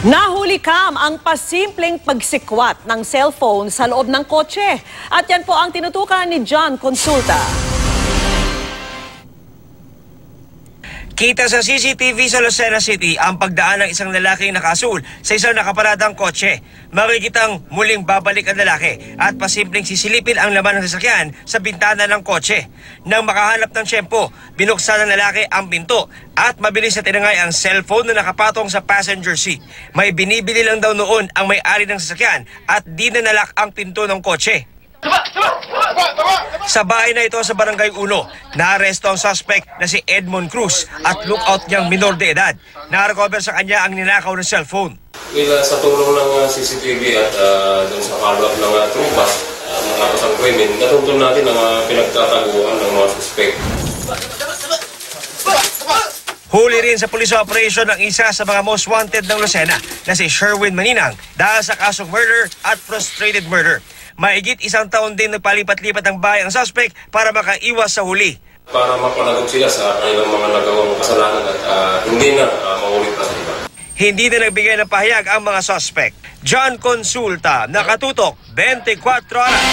Nahuli kam ang pasimpleng pagsikwat ng cellphone sa loob ng kotse. At yan po ang tinutukan ni John Consulta. Kita sa CCTV sa Lucena City ang pagdaan ng isang lalaking nakasul sa isang nakaparadang kotse. Makikitang muling babalik ang lalaki at pasimpleng sisilipin ang laman ng sasakyan sa bintana ng kotse. Nang makahanap ng tiyempo, binuksan ng lalaki ang pinto at mabilis na tinangay ang cellphone na nakapatong sa passenger seat. May binibili lang daw noon ang may-ari ng sasakyan at di na nalak ang pinto ng kotse. Sa bahay na ito sa Barangay 1, naaresto ang suspect na si Edmond Cruz at lookout niyang minor de edad. Nakarecover sa kanya ang ninakaw ng cellphone. Sa tulong ng CCTV at dun sa follow-up ng trupas, matapos ang krimen, natuntun natin ang pinagtataguan ng mga suspect. Huli rin sa police operation ang isa sa mga most wanted ng Lucena na si Sherwin Maninang dahil sa kasong murder at frustrated murder. Maigit 1 taon din nagpalipat-lipat ng bahay ang suspect para makaiwas sa huli. Para mapanagot sila sa kanilang mga nagawang kasalanan at hindi na maulit na sa iba. Hindi na nagbigay ng pahayag ang mga suspect. John Consulta, nakatutok 24 oras.